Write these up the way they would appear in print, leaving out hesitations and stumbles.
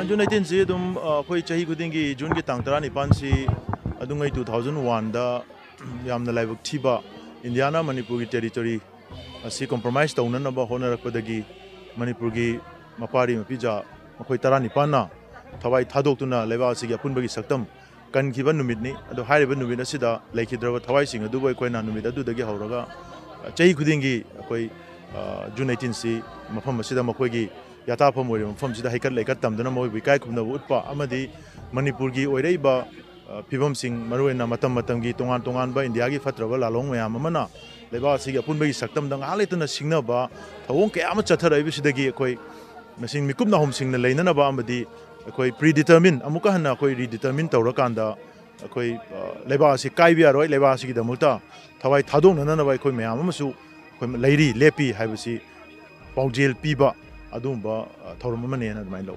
June 19 si dum koi chahi kudingi June ki tang tara nipan si adungai 2001 da yamna laibuk thiba Indiana Manipur ki territory asi compromise tauna na ba hona rakpadagi Manipur ki mapari mapija makoi tara nipan na thawai thadok tuna leba asi ki apunbagi saktam kan khiba numit ni ado hairiba numit asida laikhidraba thawai sing adu boi koina numit adu dagi hauraga chahi kudingi koi June 18 si mafam asida makoi gi yata phom oi mafam sida haikat laikat tamdana moi bikai khumna utpa amadi Manipur gi oiraiba phibam sing maruena matam matam gi tongan tongan ba India gi fatraba lalong mayam amana leba si gi apunba gi saktam dang haletuna singna ba thawong kya ama chathara ibisidagi koi masing mikupna hom singna leinana ba amadi koi predetermine amuka hana koi redetermine tawrakanda koi leba si kaibi aroi leba si gi damuta thawai thadong nana ba koi mayam amasu koi leiri lepi haibasi paujel piba adumba thawram amane na mai lo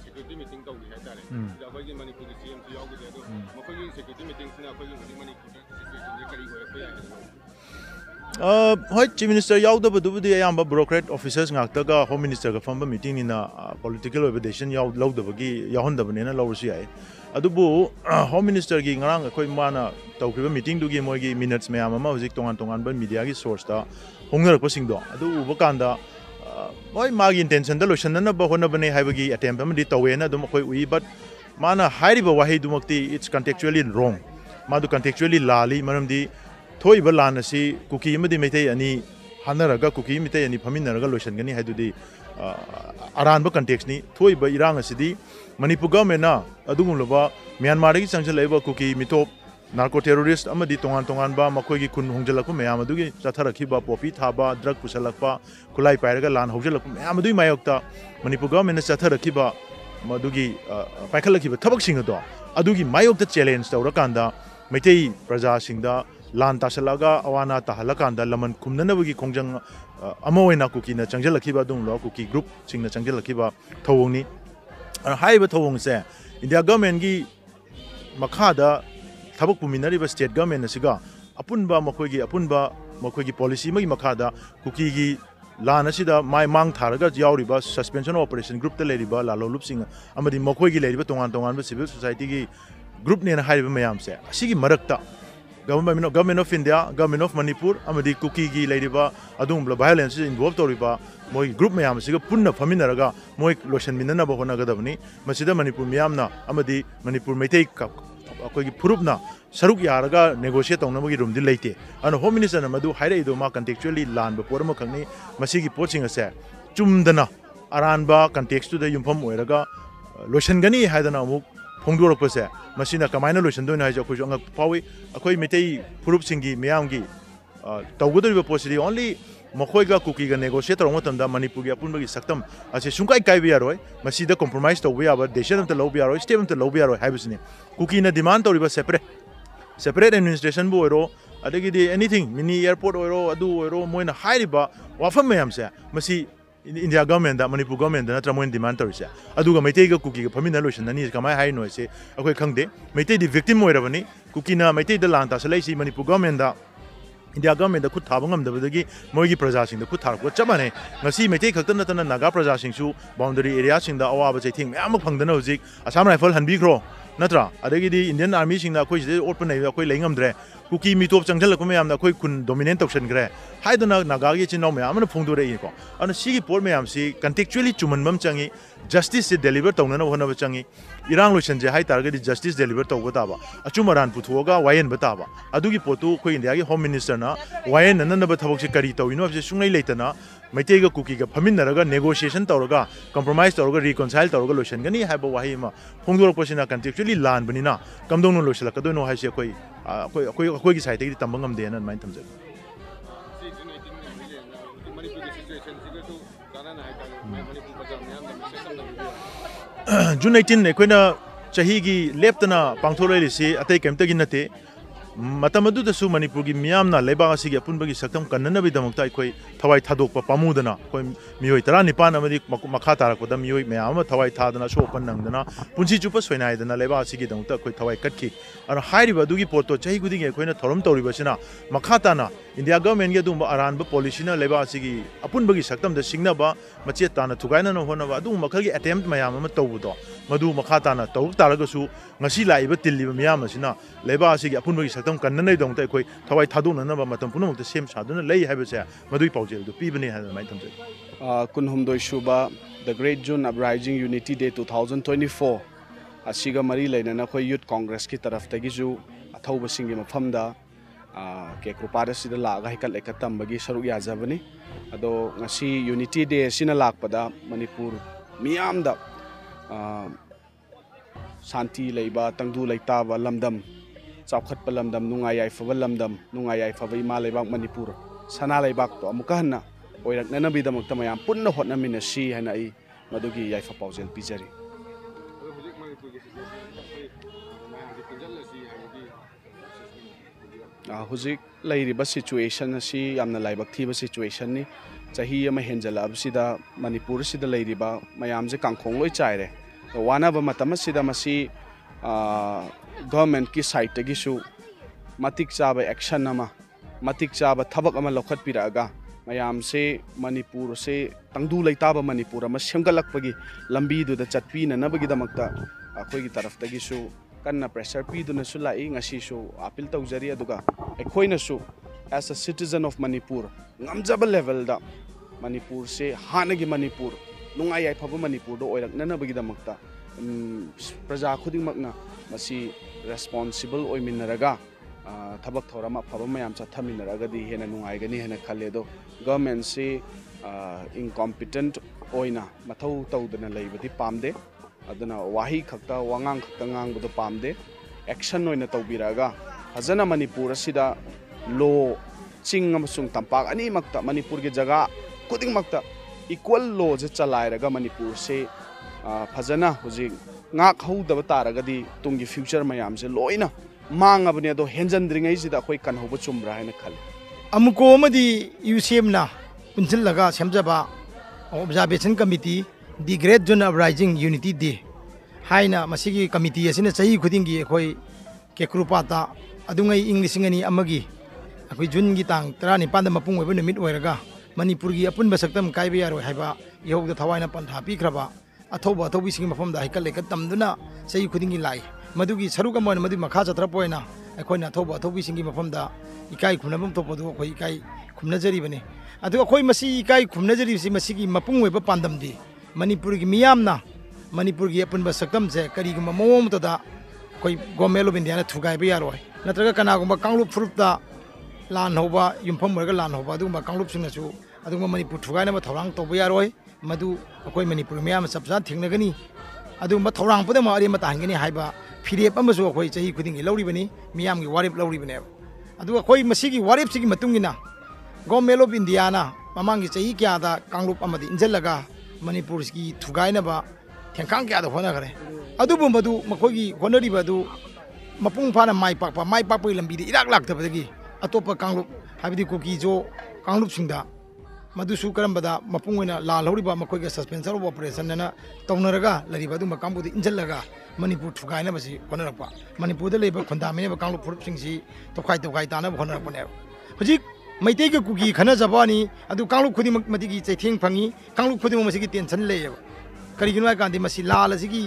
security meeting tawdi haitare akogi Manipur ki CM ci yawdi ado makogi security meeting sina akogi Manipur ki situation ni kari hoya koya hoi chief minister yawda badu di ayamba bureaucrat officers ngakta home minister ga famba meeting ni na political obligation yaw lawda bagi yahonda bane na lawsi ai adubu home minister gi ngarang akoi mana tawkriba meeting du gi moigi minutes mayam ama hojik tongan tongan ba media gi source ta hongnarak pasingdo adu ubakanda boy magi intention da lotion na ba hona bane haibagi attempt amdi tawena dum koi ui but mana hairiba wahi dumakti it's contextually wrong madu contextually lali maramdi thoi ba lanasi cookie amdi metai ani hanaraga cookie metai ani phaminaraga lotion gani haidudi aran ba context ni thoi ba irang asidi Manipur government na adugum loba Myanmar gi changchal leba cookie mitop narco terrorist amadi tongan tongan ba makoi gi kun hongjalakpa mayam adugi chatharakhiba popi thaba drug pusalakpa kulai pairaga lan hongjalakpa mayam adui mayokta Manipur government na chatharakhiba madugi paikhalakhiba thabak sing ado adugi mayokta challenge tawrakanda maitai praja singda lan tasalaga awana tahalakanda laman khumnanabagi khongjang amoina kuki na changjalakhiba dung lo kuki group singna changjalakhiba thawongni haiba thawong se India government gi makhada thabak puminariba state government asiga apunba makoigi policy magi makhada kuki gi lan asida mai mang tharaga yawriba suspension operation group ta leriba lalo lupsing amadi makoigi leriba tongan tongan ba civil society gi group ne na haiba mayam se asigi marakta government of India government of Manipur amadi kuki gi leriba adum violence involved toriba moi group mayam asiga punna faminaraga moi lotion minana ba hona gadabni masida Manipur mayamna amadi Manipur maitai akoigi purupna saruk yaraga negotiate tawnabagi room di leite ano home minister na madu haire do ma contextually land ba porma khangni masigi poching ase chumdana aranba context da yumpham oiraga lotion gani haidana amuk phongdorok pase masina kamaina lotion do na haja ko anga pawi akoi metei purup singi miyamgi tawgodori posidi only makoiga cookie ga negotiate rong tamda Manipur gi apunbagi saktam ase sungkai kai biaroi masida compromise to biya ba decision to low biaroi step to low biaroi haibusni cookie na demand to riba separate administration bo oro adagi di anything mini airport oro adu oro moina hairiba wafam mayam se masi India government da Manipur government da natra moin demand to rise aduga maitei ga cookie ga famina lotion ani kamai hai no se akoi khangde maitei di victim oirabani cookie na maitei da lanta salai si Manipur government da India government da khut thabangam da badagi moigi praja sing da khut thar ko chamane ngasi maitei khaktan natana naga praja sing su boundary area sing da awa ba chaiting mayam phangdana hojik Assam rifle hanbi khro natra adagi di Indian army sing da khoi je open nei khoi leingam dre cookie mitop changjal ko mayam da khoi kun dominant option gre haidana naga gi chinau mayam na phongdore i ko ana sigi por mayam si contextually chumanbam changi justice se deliver tawna hona ba changi irang lotion je hai target justice deliver tawba ta ba achumaran puthoga wayen bata ba adugi potu khoi India gi home minister na wayen nan ba thabok se kari tawino se sungai leitana maitei ga cookie ga phaminaraga negotiation tawraga compromise tawraga reconcile tawraga lotion gani haiba wahi ma phongdorok pasina contextually lan banina kamdong no lotion la kadono hai se koi gi side gi tambangam de nan main thamje June 19 ekhoina chahi gi leptana pangtholai lisi atai kemta gi nate मतमदुदसु Manipur की मियामना लेबाग असिगी अपुनबगी सक्तम कन्ननबीदमक्ता अखोई थवाई थादोकपा पामुदना अखोई मियोई 19 अमदी मखा तारकपदा मियोई मयाम थवाई थादना सोपन नंगदना पुंसी चुप सोइनाइदना लेबाग असिगी दमक्ता अखोई थवाई कटकी अर हाइरिबा दुगी पोतो चही गुदिगे अखोइना theorem तौरिबसिना मखा ताना India government के दुंबा अरानबा पॉलिसीना लेबाग असिगी अपुनबगी सक्तम द सिंगनबा मचे ताना थुगाइना न होनबा अदु मखलगी अटेम्प्ट मयाम अमा तौबदो मदु मखा ताना तौक तारगसु ngasi laiba tilliba miyam asina leba asigi apunbagi saktam kannanai dongta ekhoi thawai thadonanaba matam punamukta sem saduna lei haibase madui paujel du pibani hana mai thamse kunhumdoi shuba the great June Uprising Unity Day 2024 asiga mari lainana khoi youth congress ki taraf tagi ju athauba singi mafamda ke krupada sida laga hikal ekatam bagi saruk yazabani ado ngasi unity day sina lakpada manipur miyamda Santi leiba tangdu leitaba lamdam chawkhatpa lamdam nungai yaifaba lamdam nungai yaifaba ima leibak manipur sana leibak to amukanna oiraknana bidamakta mayam punna hotnamina si hana ai madugi yaifa paujel pijari huzik leiriba situation asi yamna laibak thiba situation ni chahi ama henjala absida manipur sida leiriba mayam je kangkhong loi chaire wana ba matam sida masi government ki site tagi su matik chaba action nama matik chaba thabak ama lokhat piraga mayam se manipur se tangdu leitaba manipur ama semgalakpagi lambi du da chatpi na nabagi damakta akhoi gi taraf tagi su kanna pressure pi du na su lai ngasi su appeal tawjari aduga ekhoi na su as a citizen of Manipur ngamjaba level da Manipur se hanagi Manipur nungai ai phaba Manipur do oirak nana bagi damakta praja khuding makna masi responsible oi minaraga thabak thorama phaba mayam cha thaminaraga di hena nungai gani hena khalle do government se incompetent oina mathau tawdana leibadi pamde aduna wahi khakta wangang khakta ngang budo pamde action oina tawbiraga hazana Manipur asida lo ching amasung tampak ani makta Manipur ge jaga khuding makta equal law je chalairaga Manipur se phajana huji ngak houdaba taragadi tungi future mayam se loina mangabne do henjandringai sida khoi kan hoba chumbra haina khal amuko amadi UCM na punchillaga semjaba observation committee the great June Uprising Unity Day haina masigi committee asina chahi khudingi khoi kekrupata adungai english ngani amagi akoi June gi tang 19 da mapung oiba numit oiraga Manipur gi apun basaktam kaiba yaro haiba yog da thawaina pantha pi khraba athoba athobi sing mafam da hikal leka tamduna sei khudingi lai madugi saruka mon madu makha chatra poina akoina athoba athobi sing mafam da ikai khumnabam topodu khoi ikai khumnajari bane adu khoi masi ikai khumnajari si masi gi mapung oiba pandam di Manipur gi miyamna Manipur gi apun basaktam je kari gi mamom to da khoi gomelo bindiana thugai ba yaro natraga kana gumba kanglu fruit da lan hoba yumpham morga lan hoba adu ba kanglup sing na su adu Manipur thugai na ba thorang to ba yaro madu akoi Manipur miyam sabsa thingnagani adu ma thorang puda ma ari ma tangani haiba phirep amasu akoi chahi khuding gi lawri bani miyam gi warip lawri bane adu akoi masigi warip sigi matungina government of India na mamangi chahi kya da kanglup amadi injalaga Manipur gi thugai na ba thengkang kya da hona gare adu bu madu makoi gi honari ba du mapung phana mai pak lambi di irak lak tabagi atopa kanglup habidi koki jo kanglup singda Madusu karambada mapungwena la loriba makoiga suspension of operation na taunaraga lariba du makambu di injalaga Manipur thugaina basi konarapa Manipur da leba khondamine ba kanglu phurup singsi tokai tana khonarapa ne hojik maitei ge kugi khana jabani adu kanglu khudi madigi chaitheng phangi kanglu khudi masigi tension leyeba kari ginwa kandi masi lal asigi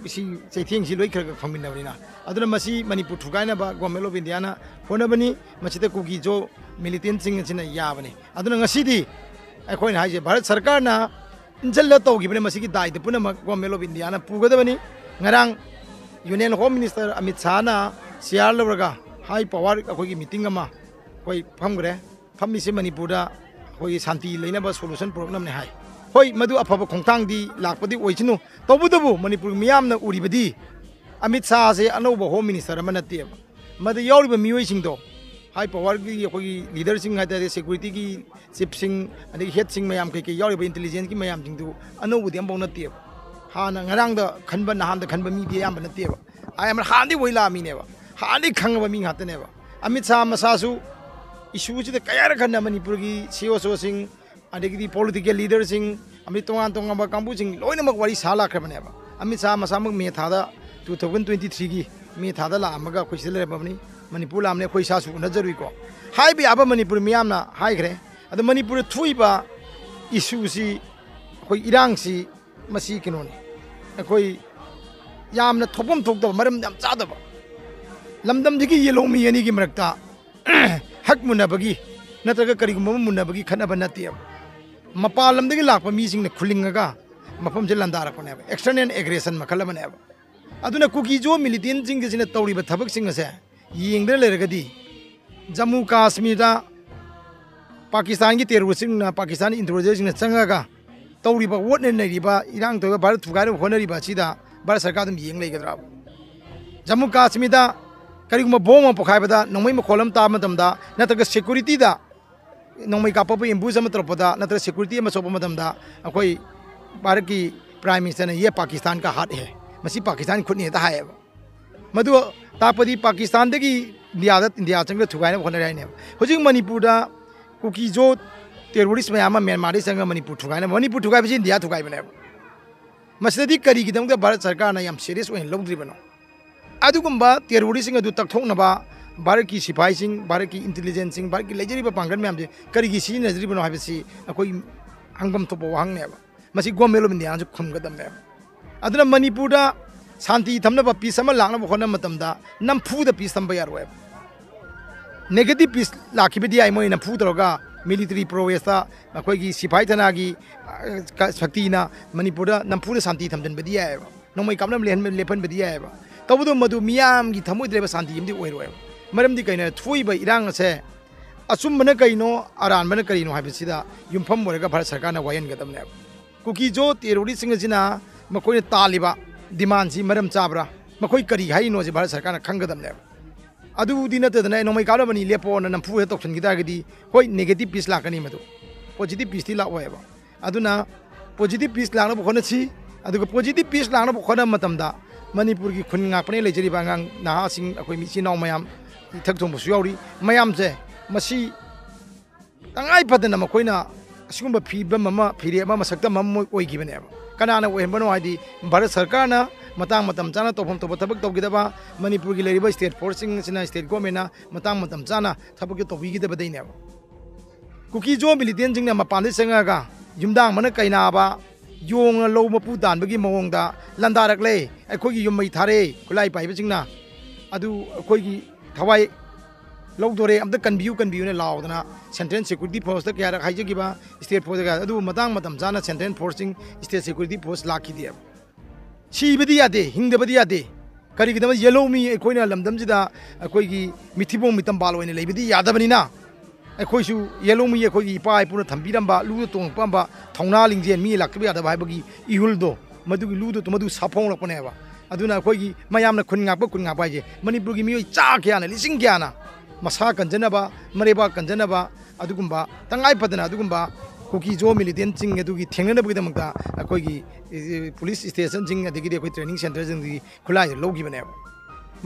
si chaitheng si loi khara phangmin na aduna masi Manipur thugaina ba government of India na honabani masita kugi jo militant sing china yabani aduna ngasidi अखोन हाइजे Bharat सरकार ना इंजल तौगिबने मसिगी दायित्व पुनमक government of India ना पुगदबनी ngarang union home minister Amit Shah ना सियार लवरगा high power अखोगी meeting अमा कोई फमगरे फमिसे मणिपुर दा कोई शांति लेनबा सोल्यूशन प्रॉब्लम ने हाई होय मधु अफब खोंगतांग दी लाकपदी ओइचिनु तबुदबु मणिपुर मियामना उरिबदी अमित शाह से अनौब होम मिनिस्टर अमा नते मद यावरिबा मियोइसिंग दो हाई पावर की अखोगी लीडर सिंह हाइते सिक्योरिटी की चीफ सिंह अदि हेड सिंह मयाम के यावरिबा इंटेलिजेंस की मयाम सिंग दु अनौबदी अमबौ नते हाना ngarang da khanba nahan da khanba mi di yam nate ba I am handi woila mi ne ba handi khangba mi ngate ne ba Amit Shah मसासु issue से कया खन्ना मनपुर की सीओसो पॉलिटिकल लीडर तोान तोब कांबू लोनमक वारी सा लाख्रबने अमित शाह मसामक मे था 2023 की मे था लामगा अखोई लेरबनी मनपुर लामने अखोई सासु उनजरुको हाइब याब मनपुर मियामना हाइग्रे अद मनपुर थुइब इशूसी अखोई इरांगसी मसी किनोनी अखोई यामना थोपम थोकदब मरम याम चादब लमदमदिगी येलोमी यानी की मरकता हक मुनबगी नत्रगा करिगुम मुनबगी खनब नतियब मपाल लमदगी लाप मीसिंग ने खुलिंगगा मफम जे लंदारकने external aggression मखलबने अदुना cookie Zo militant सिंग जिने तौरिब थबक सिंग से यिंगदे लेरगदी जम्मू कश्मीर पाकिस्तान की टेररिस्ट पाकिस्तान इंटेलिजेंस चंगागा तौरिब वोटने नरिबा इरांग तो भारत थुगारे होनरिबा सिदा भारत सरकार दम यिंग लेगद्रा जम्मू कश्मीर करीगुम बोम पोखाइबदा नोंमै मखोलम ता मतमदा नत्रग सिक्योरिटी दा नोंमै कापप एम्बुस अम तरपदा नत्र सिक्योरिटी अम सोप मतमदा अखोई भारत की प्राइम मिनिस्टर ने ये पाकिस्तान का हाथ है मसी पाकिस्तान खुद ने हाय मधु तापदी पाकिस्तान दगी इंडिया चंग थुगाइना होनराइने हुजिंग मणिपुर दा कुकी जो टेररिस्ट मैम म्यांमार चंग मणिपुर थुगाइना मणिपुर थुगाइबसी इंडिया थुगाइबने मसददी करीगिदमदा भारत सरकार ना याम सीरियस ओइन लौद्रिबनो अदुगुम्बा टेररिस्ट अदु तक्थोकनबा भारत की सिपाही भारत की इंटेलिजेंस भारत की लेजरीब पांगन मैम करीगी सिजरिबनो हाइबसी अखोई हंगम थोप वाहंगनेब मसी गवर्नमेंट ऑफ इंडिया खुमगदमने अदुना मणिपुर शांति थमनब पीस अमा लांगनब होनब मतमदा नमफूद पीस थंब यारोय नेगेटिव पीस लाखिबदी आइ मोय नमफू तरोगा मिलिटरी प्रोवेस्ता अखोई सिपाही थनागी शक्तिना मणिपुर नमफूद शांति थमजनबदी आयब नोंमै कामनम लेफनबदी आयब तबुदो मधु मियाम की थमोद्रेब शांति यमदी ओइरोय मरमदी कइना थुइब इरांग से अचुम्बन कइनो अरानबन करिनो हाबिसिदा युमफम ओरगा भारत सरकार ना वायन गदमने कुकी जो टेररिस्ट सिंगजिना मकोइ तालिबा डिमांड सी मरम चाबरा मकोइ करी हाइनो जे भारत सरकार ना खंगदमने अदुदी नतदना नोमै कालबनी लेपो ना नमफु हे तोखनगिदागदी होय नेगेटिव पीस लाकनी मधु पॉजिटिव पीस ती लाओयबा अदुना पॉजिटिव पीस लानो बखोनछि अदुगा पॉजिटिव पीस लानो बखोना मतमदा मणिपुर की खुन गापने लेजरी बांगांग नाहासिंग अखोई मिची नाव मयाम इथक थोंबसु यावरी मयाम से मसी तंगाई फदना मखोइना असिगुंबा फीबम अमा फिरे अमा मसक्तम मम ओइगिबने कनाना ओहेंबनो हादि भारत सरकार ना मतंग मतम चाना तोफम तोब थबक तौगिदबा मणिपुर की लेरिबा स्टेट फोर्सिंग सिना स्टेट गवर्नमेंट मतंग मतम चाना थबक तौगिदबा दैने कुकी जो मिलिटेंट जिंगना मपानदे संगागा युमदांग मन कइनाबा योंग लो मपू दानबगी मवोंगदा लंदारकले अखोगी युमई थारे खुलाई पाइबसिंगना अदु अखोगी थवाई लौदोरे अमद कन्बियू ने लाउदना सेंट्रल सिक्योरिटी फोर्स ता क्या हाइजगिबा स्टेट फोर्स का अदु मतंग मतम जाना सेंट्रल फोर्सिंग स्टेट सिक्योरिटी फोर्स लाखिदिया सीबदी यादे हिंगदबदी यादे करिगिदम येलो मी अखोइना लमदमजिदा अखोगी मिथिबों मितम बालोइने लेबदी यादबनिना अखोइसु येलो मी अखोगी इपा इपुना थंबिरंबा लु तोंगपंबा थौना लिंजेन मी लाक्तबा यादबा हाइबगी इहुलदो मदुगी लुदो तो मदु साफोंग लपनेबा अदुना अखोगी मयामना खुनगाप हाइजे मणिपुर की मियोय चा क्याना लिसिंग क्याना मसा कंजनबा मरेबा कंजनबा अदुगुंबा तंगाई फदना अदुगुंबा कुकी जो मिलिटेंट सिंग अदुगी थेंगनबगिदमक्ता अखोगी पुलिस स्टेशन सिंग अदगी अखोई ट्रेनिंग सेंटर सिंग खुलाई लौगिबने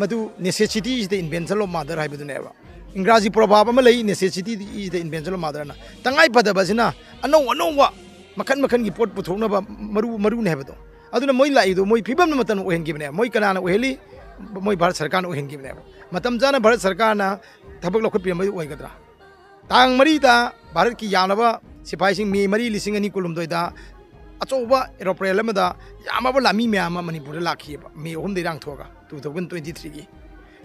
मदु necessity is the invention of mother हाइबदुनेबा इंग्राजी प्रभाव अमा लई necessity is the invention of mother ना तंगाई फदबसिना अनौवा मखन मखन की पोट पुथोनबा मरु ने हेबदो अदुना मोय लाइदो मोय फिबम मतन ओहेंगिबने मोय कनाना ओहेली मोय भारत सरकार ओहेंगिबने मतम जाना भारत सरकार ना थबक लखपियम ओइगद्रा तांग मरीदा भारत की यानबा सिपाही सिंह मे मरी लिसिंग अनि कुलुमदोइदा अचौबा एरोप्लेन अमदा यामाबा लामी म्याम मणिपुर लाखिबा मे 3 इरांग थोगा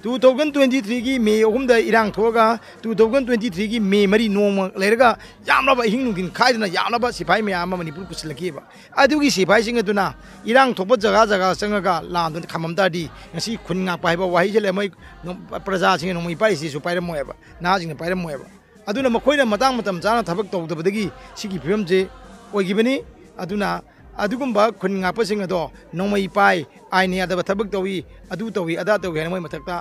2023 की मे 3 इरांग थोगा 2023 की मे मरी नोम लेरगा यामनाबा हिंग नुगिन खाइदना यामनाबा सिपाही म्याम मणिपुर पुसलकिबा अदुगी सिपाही सिंग अदुना इरांग थोबा जगह संगगा लांदन खममदादी ngasi खुनगा पाइबा वाहि जले मै प्रजा सिंग नोमै पाइसि सु पाइरमोयबा नाजिंग पाइरमोयबा अदुना मखोइना मतंग मतम जाना थबक तौदबदगी सिगी फिबम जे ओइगिबनी अदुना अदुगुंबा खुनगापसिंग अदो नोमै पाइ आइने अदब थबक तौई अदु तौई अदा तौई मोय मथक्ता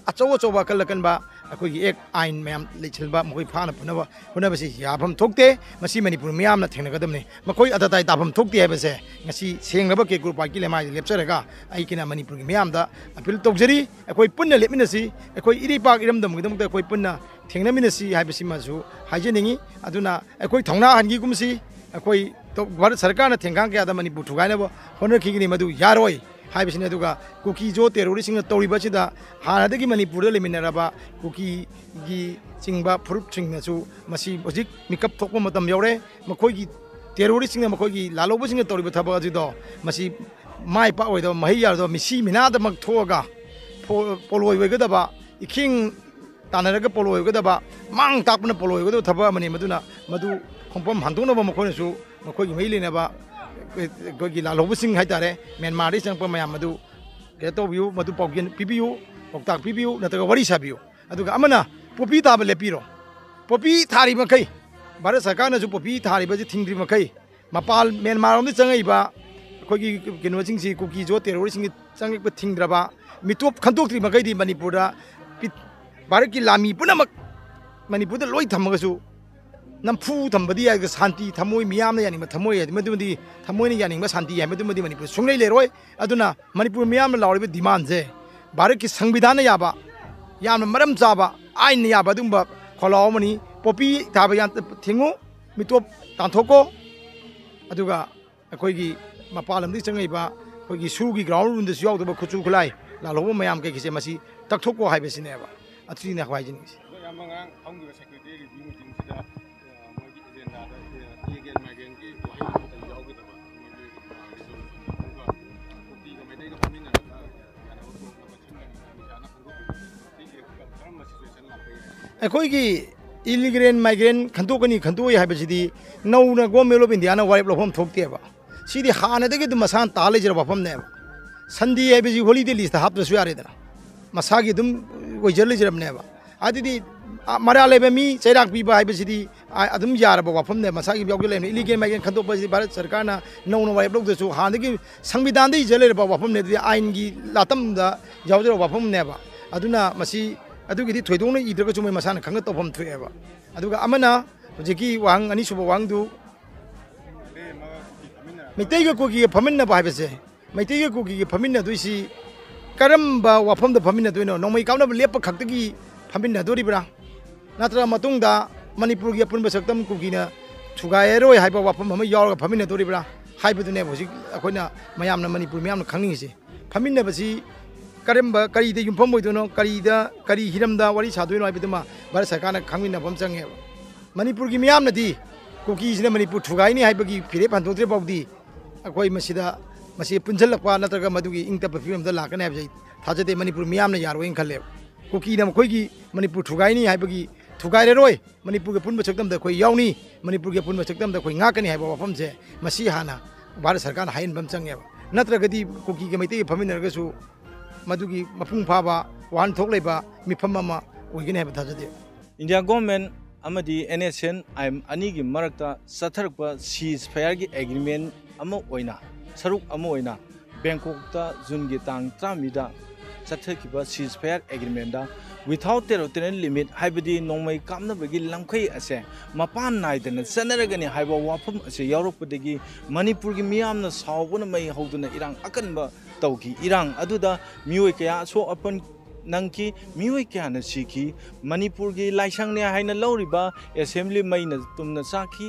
अचौ अचौबा कलकनबा ꯑꯩꯈꯣꯏꯒꯤ ꯑꯦꯛ ꯑꯥꯏꯟ ꯃꯌꯥꯝ ꯂꯩꯁꯤꯟꯕ ꯃꯈꯣꯏ ꯐꯥꯅ ꯄꯨꯅꯕ ꯍꯣꯠꯅꯕꯁꯤ ꯌꯥꯐꯝ ꯊꯣꯛꯇꯦ ꯃꯁꯤ ꯃꯅꯤꯄꯨꯔ ꯃꯤꯌꯥꯝꯅ ꯊꯦꯡꯅꯒꯗꯕꯅꯤ ꯃꯈꯣꯏ ꯑꯇꯇꯥꯏ ꯇꯥꯐꯝ ꯊꯣꯛꯇꯦ ꯍꯥꯏꯕꯁꯦ ꯉꯁꯤ ꯁꯦꯡꯂꯕ ꯀꯦꯀꯨꯔ ꯄꯥꯔꯛꯀꯤ ꯂꯩꯃꯥꯏꯗ ꯂꯦꯞꯆꯔꯒ ꯑꯩꯒꯤꯅ ꯃꯅꯤꯄꯨꯔꯒꯤ ꯃꯤꯌꯥꯝꯗ ꯑꯄꯤꯜ ꯇꯧꯖꯔꯤ ꯑꯩꯈꯣꯏ ꯄꯨꯟꯅ ꯂꯦꯞꯃꯤꯟꯅꯁꯤ ꯑꯩꯈꯣꯏ ꯏꯔꯩꯄꯥꯛ ꯏꯔꯝꯗꯝꯒꯤꯗꯃꯛꯇ ꯑꯩꯈꯣꯏ ꯄꯨꯟꯅ ꯊꯦꯡꯅꯃꯤꯟꯅꯁꯤ ꯍꯥꯏꯕꯁꯤꯃꯁꯨ ꯍꯥꯏꯖꯅꯤꯡꯉꯤ ꯑꯗꯨꯅ ꯑꯩꯈꯣꯏ ꯊꯧꯅꯥ ꯍꯟꯈꯤꯒꯨꯝꯁꯤ ꯑꯩꯈꯣꯏ ꯚꯥꯔꯠ ꯁꯔꯀꯥꯔꯅ ꯊꯦꯡꯒꯥꯡ ꯀꯌꯥꯗ ꯃꯅꯤꯄꯨꯔ ꯊꯨꯒꯥꯏꯅꯕ ꯍꯣꯠꯅꯈꯤꯒꯅꯤ ꯃꯗꯨ ꯌꯥꯔꯣꯏ ꯍꯥꯏꯕꯁꯤꯅꯤ ꯑꯗꯨꯒ ꯀꯨꯀꯤꯖꯣ ꯇꯦꯔꯣꯔꯤꯁꯁꯤꯡꯅ ꯇꯧꯔꯤꯕꯁꯤꯗ ꯍꯥꯟꯅꯗꯒꯤ ꯃꯅꯤꯄꯨꯔꯗ ꯂꯩꯃꯤꯟꯅꯔꯕ ꯀꯨꯀꯤꯒꯤ ꯆꯤꯡꯕ ꯐꯨꯔꯨꯞꯁꯤꯡꯅꯁꯨ ꯃꯁꯤ ꯍꯧꯖꯤꯛ ꯃꯤꯀꯞ ꯊꯣꯛꯄ ꯃꯇꯝ ꯌꯧꯔꯦ ꯃꯈꯣꯏꯒꯤ ꯇꯦꯔꯣꯔꯤꯁꯁꯤꯡꯅ ꯃꯈꯣꯏꯒꯤ ꯂꯥꯜꯍꯧꯕꯁꯤꯡꯅ ꯇꯧꯔꯤꯕ ꯊꯕꯛ ꯑꯗꯨꯗꯣ ꯃꯁꯤ ꯃꯥꯏ ꯄꯥꯛꯑꯣꯏꯗꯕ ꯃꯍꯩ ꯌꯥꯔꯣꯏꯗꯕ ꯃꯤꯁꯤ ꯃꯤꯅꯥꯗꯃꯛ ꯊꯣꯛꯑꯒ ꯄꯣꯂꯣꯏ ꯑꯣꯏꯒꯗꯕ ꯏꯈꯤꯡ ꯇꯥꯟꯅꯔꯒ ꯄꯣꯂꯣꯏ ꯑꯣꯏꯒꯗꯕ ꯃꯥꯡ ꯇꯥꯛꯄꯅ ꯄꯣꯂꯣꯏ ꯑꯣꯏꯒꯗꯕ ꯊꯕꯛ ꯑꯃꯅꯤ ꯃꯗꯨꯅ ꯃꯗꯨ ꯈꯣꯡꯐꯝ ꯍꯥꯡꯗꯣꯛꯅꯕ ꯃꯈꯣꯏꯅꯁꯨ ꯃꯈꯣꯏꯒꯤ ꯃꯔꯤ ꯂꯩꯅꯕ ꯑꯩꯈꯣꯏꯒꯤ ꯂꯥꯜꯍꯧꯕꯁꯤꯡ ꯍꯥꯏꯇꯥꯔꯦ ꯃ꯭ꯌꯥꯟꯃꯥꯔꯗꯒꯤ ꯆꯪꯉꯛꯄ ꯃꯌꯥꯝ ꯑꯗꯨ ꯀꯩꯅꯣ ꯇꯧꯕꯤꯌꯨ ꯃꯗꯨ ꯄꯥꯎꯖꯦꯜ ꯄꯤꯕꯤꯌꯨ ꯄꯥꯎꯇꯥꯛ ꯄꯤꯕꯤꯌꯨ ꯅꯠꯇ꯭ꯔꯒ ꯋꯥꯔꯤ ꯁꯥꯕꯤꯌꯨ ꯑꯗꯨꯒ ꯑꯃꯅ ꯄꯣꯄꯤ ꯇꯥꯕ ꯂꯦꯞꯄꯤꯔꯣ ꯄꯣꯄꯤ ꯊꯥꯔꯤ ꯃꯈꯩ ꯚꯥꯔꯠ ꯁꯔꯀꯥꯔꯅꯁꯨ ꯄꯣꯄꯤ ꯊꯥꯔꯤꯕꯁꯤ ꯊꯤꯡꯗ꯭ꯔꯤ ꯃꯈꯩ ꯃꯄꯥꯟ ꯃ꯭ꯌꯥꯟꯃꯥꯔꯔꯣꯝꯗ ꯆꯪꯉꯛꯏꯕ ꯑꯩꯈꯣꯏꯒꯤ ꯀꯩꯅꯣꯁꯤꯡꯁꯤ ꯀꯨꯀꯤꯖꯣ ꯇꯦꯔꯣꯔꯤꯁꯁꯤꯡꯒꯤ ꯆꯪꯉꯛꯄ ꯊꯤꯡꯗ꯭ꯔꯕ ꯃꯤꯇꯣꯞ ꯈꯟꯗꯣꯛꯇ꯭ꯔꯤ ꯃꯈꯩꯗꯤ ꯃꯅꯤꯄꯨꯔꯗ ꯚꯥꯔꯠꯀꯤ ꯂꯥꯟꯃꯤ ꯄꯨꯝꯅꯃꯛ ꯃꯅꯤꯄꯨꯔꯗ ꯂꯣꯏ ꯊꯝꯃꯒꯁꯨ ꯅꯝꯐꯨ ꯊꯝꯕꯗꯤ ꯌꯥꯏ ꯁꯥꯟꯇꯤ ꯊꯃꯣꯏ ꯃꯤꯌꯥꯝꯅ ꯌꯥꯅꯤꯡꯕ ꯊꯃꯣꯏ ꯍꯥꯏꯗꯤ ꯃꯗꯨꯃꯗꯤ ꯊꯃꯣꯏꯅ ꯌꯥꯅꯤꯡꯕ ꯁꯥꯟꯇꯤ ꯍꯥꯏꯕꯗꯨꯃꯗꯤ ꯃꯅꯤꯄꯨꯔ ꯁꯨꯡꯂꯩ ꯂꯩꯔꯣꯏ ꯑꯗꯨꯅ ꯃꯅꯤꯄꯨꯔ ꯃꯤꯌꯥꯝꯅ ꯂꯥꯎꯔꯤꯕ ꯗꯤꯃꯥꯟꯁꯦ ꯚꯥꯔꯠꯀꯤ ꯁꯪꯕꯤꯙꯥꯟꯅ ꯌꯥꯕ ꯌꯥꯝꯅ ꯃꯔꯝ ꯆꯥꯕ ꯑꯥꯏꯟꯅ ꯌꯥꯕ ꯑꯗꯨꯒꯨꯝꯕ ꯈꯣꯜꯂꯥꯎ ꯑꯃꯅꯤ ꯄꯣꯄꯤ ꯊꯥꯕ ꯊꯤꯡꯉꯨ ꯃꯤꯇꯣꯞ ꯇꯥꯟꯊꯣꯛꯀꯣ ꯑꯗꯨꯒ ꯑꯩꯈꯣꯏꯒꯤ ꯃꯄꯥꯟ ꯂꯝꯗꯒꯤ ꯆꯪꯉꯛꯏꯕ ꯑꯩꯈꯣꯏꯒꯤ ꯁꯨꯒꯤ ꯒ꯭ꯔꯥꯎꯟ ꯔꯨꯜꯗꯁꯨ ꯌꯥꯎꯗꯕ ꯈꯨꯠꯁꯨ ꯈꯨꯠꯂꯥꯏ ꯂꯥꯜꯍꯧꯕ ꯃꯌꯥꯝ ꯀꯩꯀꯩꯁꯦ ꯃꯁꯤ ꯇꯛꯊꯣꯛꯀꯣ ꯍꯥꯏꯕꯁꯤꯅꯦꯕ ꯑꯗꯨꯅꯤ ꯍꯥꯏꯖꯅꯤꯡꯉꯤꯁꯤ ꯉꯔꯥꯡ ꯐꯝꯈꯤꯕ ꯁꯦꯀ꯭ꯌꯨꯔꯤꯇꯤ ꯔꯤꯚ꯭ꯌꯨ ꯃꯤꯇꯤꯡꯁꯤꯗ ꯃꯣꯏꯒꯤ ꯑꯦꯖꯦꯟꯗꯥꯗ ꯏꯂꯤꯒꯦꯜ ꯃꯥꯏꯒ꯭ꯔꯦꯟꯒꯤ ꯋꯥꯍꯩ ꯑꯃꯇ ꯌꯥꯎꯈꯤꯗꯕ ꯃꯣꯏꯒꯤ ꯑꯗꯨꯒ ꯀꯨꯀꯤꯒ ꯃꯩꯇꯩꯒ ꯐꯝꯃꯤꯟꯅꯔꯒ ꯌꯥꯅꯕ ꯄꯨꯔꯛꯅꯕ ꯁꯤꯟꯕꯅꯤꯅ ꯅꯤꯁꯥꯅ ꯐꯣꯡꯗꯣꯛꯄꯤꯕ ꯁꯤꯒꯤ ꯀꯔꯝꯕ ꯁꯤꯆꯨꯋꯦꯁꯟ ꯂꯥꯛꯄ ꯌꯥꯏ ꯑꯩꯈꯣꯏꯒꯤ ꯏꯂꯤꯒꯦꯜ ꯃꯥꯏꯒ꯭ꯔꯦꯟ ꯈꯟꯗꯣꯛꯀꯅꯤ ꯍꯥꯏꯕꯁꯤꯗꯤ ꯅꯧꯅ ꯒꯣꯔꯃꯦꯟ ꯑꯣꯐ ꯏꯟꯗꯤꯌꯥꯅ ꯋꯥꯔꯦꯞ ꯂꯧꯐꯝ ꯊꯣꯛꯇꯦꯕ ꯁꯤꯗꯤ ꯍꯥꯟꯅꯗꯒꯤ ꯑꯗꯨꯝ ꯃꯁꯥꯅ ꯇꯥ ꯂꯩꯖꯔꯕ ꯋꯥꯐꯝꯅꯦꯕ ꯁꯟꯗꯦ ꯍꯥꯏꯕꯁꯤ ꯍꯣꯂꯤꯗꯦ ꯂꯤꯁꯇ ꯍꯥꯞꯇ꯭ꯔꯁꯨ ꯌꯥꯔꯦꯗꯅ ꯃꯁꯥꯒꯤ ꯑꯗꯨꯝ ꯑꯣꯏꯖꯔ ꯂꯩꯖꯔꯕꯅꯦꯕ ꯑꯗꯨꯗꯤ ꯃꯔꯥ ꯂꯩꯕ ꯃꯤ ꯆꯩꯔꯥꯛ ꯄꯤꯕ ꯍꯥꯏꯕꯁꯤꯗꯤ ꯑꯗꯨꯝ ꯌꯥꯔꯕ ꯋꯥꯐꯝꯅꯦ ꯃꯁꯥꯒꯤ ꯌꯥꯎꯖ ꯂꯩꯕꯅꯤ ꯏꯂꯤꯒꯦꯜ ꯃꯥꯏꯒ꯭ꯔꯦꯟ ꯈꯟꯗꯣꯛꯄꯁꯤꯗꯤ ꯚꯥꯔꯠ ꯁꯔꯀꯥꯔꯅ ꯅꯧꯅ ꯋꯥꯔꯦꯞ ꯂꯧꯗ꯭ꯔꯁꯨ ꯍꯥꯟꯅꯗꯒꯤ ꯁꯪꯕꯤꯙꯥꯟꯗ ꯏꯖ ꯂꯩꯔꯕ ꯋꯥꯐꯝꯅꯦ ꯑꯗꯨꯗꯤ ꯑꯥꯏꯟꯒꯤ ꯂꯥꯇꯝꯗ ꯌꯥꯎꯖꯔꯕ ꯋꯥꯐꯝꯅꯦꯕ ꯑꯗꯨꯅ ꯃꯁꯤ ꯑꯗꯨꯒꯤꯗꯤ ꯊꯣꯏꯗꯣꯛꯅ ꯏꯗ꯭ꯔꯒꯁꯨ ꯃꯣꯏ ꯃꯁꯥꯅ ꯈꯪꯅ ꯇꯧꯐꯝ ꯊꯣꯛꯑꯦꯕ ꯑꯗꯨꯒ ꯑꯃꯅ ꯍꯧꯖꯤꯛꯀꯤ ꯋꯥꯍꯪ ꯑꯅꯤꯁꯨꯕ ꯋꯥꯍꯪꯗꯨ ꯃꯩꯇꯩꯒ ꯀꯨꯀꯤꯒ ꯐꯝꯃꯤꯟꯅꯕ ꯍꯥꯏꯕꯁꯦ ꯃꯩꯇꯩꯒ ꯀꯨꯀꯤꯒ ꯐꯝꯃꯤꯟꯅꯗꯣꯏꯁꯤ ꯀꯔꯝꯕ ꯋꯥꯐꯝꯗ ꯐꯝꯃꯤꯟꯅꯗꯣꯏꯅꯣ ꯅꯣꯡꯃꯩ ꯀꯥꯞꯅꯕ ꯂꯦꯞꯄ ꯈꯛꯇꯒꯤ ꯐꯝꯃꯤꯟꯅꯗꯣꯔꯤꯕ꯭ꯔꯥ ꯅꯠꯇ꯭ꯔꯒ ꯃꯇꯨꯡꯗ ꯃꯅꯤꯄꯨꯔꯒꯤ ꯑꯄꯨꯟꯕ ꯁꯛꯇꯝ ꯀꯨꯀꯤꯅ ꯊꯨꯒꯥꯏꯔꯣꯏ ꯍꯥꯏꯕ ꯋꯥꯐꯝ ꯑꯃ ꯌꯥꯎꯔꯒ ꯐꯝꯃꯤꯟꯅꯗꯣꯔꯤꯕ꯭ꯔꯥ ꯍꯥꯏꯕꯗꯨꯅꯦꯕ ꯍꯧꯖꯤꯛ ꯑꯩꯈꯣꯏꯅ ꯃꯌꯥꯝꯅ ꯃꯅꯤꯄꯨꯔ ꯃꯤꯌꯥꯝꯅ ꯈꯪꯅꯤꯡꯉꯤꯁꯤ ꯐꯝꯃꯤꯟꯅꯕꯁꯤ ꯀꯔꯤꯗ ꯌꯨꯝꯐꯝ ꯑꯣꯏꯗꯣꯏꯅꯣ ꯀꯔꯤ ꯍꯤꯔꯝꯗ ꯋꯥꯔꯤ ꯁꯥꯗꯣꯏꯅꯣ ꯍꯥꯏꯕꯗꯨꯃ ꯚꯥꯔꯠ ꯁꯔꯀꯥꯔꯅ ꯈꯪꯃꯤꯟꯅꯕ ꯑꯃ ꯆꯪꯉꯦꯕ ꯃꯅꯤꯄꯨꯔꯒꯤ ꯃꯤꯌꯥꯝꯅꯗꯤ ꯀꯨꯀꯤꯁꯤꯅ ꯃꯅꯤꯄꯨꯔ ꯊꯨꯒꯥꯏꯅꯤ ꯍꯥꯏꯕꯒꯤ ꯐꯤꯔꯦꯞ ꯍꯟꯗꯣꯛꯇ꯭ꯔꯤ ꯐꯥꯎꯗꯤ ꯑꯩꯈꯣꯏ ꯃꯁꯤ ꯄꯨꯟꯁꯤꯜꯂꯛꯄ ꯅꯠꯇ꯭ꯔꯒ ꯃꯗꯨꯒꯤ ꯏꯪ ꯇꯞꯄ ꯐꯤꯕꯝꯗ ꯂꯥꯛꯀꯅꯤ ꯍꯥꯏꯕꯁꯤ ꯊꯥꯖꯗꯦ ꯃꯅꯤꯄꯨꯔ ꯃꯤꯌꯥꯝꯅ ꯌꯥꯔꯣꯏꯅ ꯈꯜꯂꯦꯕ ꯀꯨꯀꯤꯅ ꯃꯈꯣꯏꯒꯤ ꯃꯅꯤꯄꯨꯔ ꯊꯨꯒꯥꯏꯅꯤ ꯍꯥꯏꯕꯒꯤ ꯊꯨꯒꯥꯏꯔꯔꯣꯏ ꯃꯅꯤꯄꯨꯔꯒꯤ ꯑꯄꯨꯟꯕ ꯁꯛꯇꯝꯗ ꯑꯩꯈꯣꯏ ꯌꯥꯎꯅꯤ ꯃꯅꯤꯄꯨꯔꯒꯤ ꯑꯄꯨꯟꯕ ꯁꯛꯇꯝꯗ ꯑꯩꯈꯣꯏ ꯉꯥꯛꯀꯅꯤ ꯍꯥꯏꯕ ꯋꯥꯐꯝꯁꯦ ꯃꯁꯤ ꯍꯥꯟꯅ ꯚꯥꯔꯠ ꯁꯔꯀꯥꯔꯅ ꯍꯥꯏꯍꯟꯕ ꯑꯃ ꯆꯪꯉꯦꯕ ꯅꯠꯇ꯭ꯔꯒꯗꯤ ꯀꯨꯀꯤꯒ ꯃꯩꯇꯩꯒ ꯐꯝꯃꯤꯟꯅꯔꯒꯁꯨ ꯃꯗꯨꯒꯤ ꯃꯄꯨꯡ ꯐꯥꯕ ꯋꯥꯍꯟꯊꯣꯛ ꯂꯩꯕ ꯃꯤꯐꯝ ꯑꯃ ꯑꯣꯏꯒꯅꯤ ꯍꯥꯏꯕ ꯊꯥꯖꯗꯦ ꯏꯟꯗꯤꯌꯥ ꯒꯣꯔꯃꯦꯟ ꯑꯃꯗꯤ NSN ꯑꯅꯤꯒꯤ ꯃꯔꯛꯇ ꯆꯠꯊꯔꯛꯄ ꯁꯤꯖ ꯐꯌꯥꯔꯒꯤ ꯑꯦꯒ꯭ꯔꯤꯃꯦꯟ ꯑꯃ ꯑꯣꯏꯅ ꯁꯔꯨꯛ ꯑꯃ ꯑꯣꯏꯅ ꯕꯦꯡꯀꯣꯛꯇ ꯖꯨꯟꯒꯤ ꯇꯥꯡ 13ꯗ ꯆꯠꯊꯈꯤꯕ ꯁꯤꯖ ꯐꯌꯥꯔ ꯑꯦꯒ꯭ꯔꯤꯃꯦꯟꯗ ꯋꯤꯊꯥꯎꯠ ꯇꯦꯔꯤꯇꯣꯔꯤꯌꯦꯜ ꯂꯤꯃꯤꯠ ꯍꯥꯏꯕꯗꯤ ꯅꯣꯡꯃꯩ ꯀꯥꯞꯅꯕꯒꯤ ꯂꯝꯈꯩ ꯑꯁꯦ ꯃꯄꯥꯟ ꯅꯥꯏꯗꯅ ꯆꯠꯅꯔꯒꯅꯤ ꯍꯥꯏꯕ ꯋꯥꯐꯝ ꯑꯁꯤ ꯌꯥꯎꯔꯛꯄꯗꯒꯤ ꯃꯅꯤꯄꯨꯔꯒꯤ ꯃꯤꯌꯥꯝꯅ ꯁꯥꯎꯕꯅ ꯃꯩ ꯍꯧꯗꯨꯅ ꯏꯔꯥꯡ ꯑꯀꯟꯕ ꯇꯧꯈꯤ ꯏꯔꯥꯡ ꯑꯗꯨꯗ ꯃꯤꯑꯣꯏ ꯀꯌꯥ ꯑꯁꯣꯛ ꯑꯄꯟ ꯅꯪꯈꯤ ꯃꯤꯑꯣꯏ ꯀꯌꯥꯅ ꯁꯤꯈꯤ ꯃꯅꯤꯄꯨꯔꯒꯤ ꯂꯥꯏꯁꯪꯅꯦ ꯍꯥꯏꯅ ꯂꯧꯔꯤꯕ ꯑꯦꯁꯦꯝꯕ꯭ꯂꯤ ꯃꯩꯅ ꯇꯨꯝꯅ ꯆꯥꯈꯤ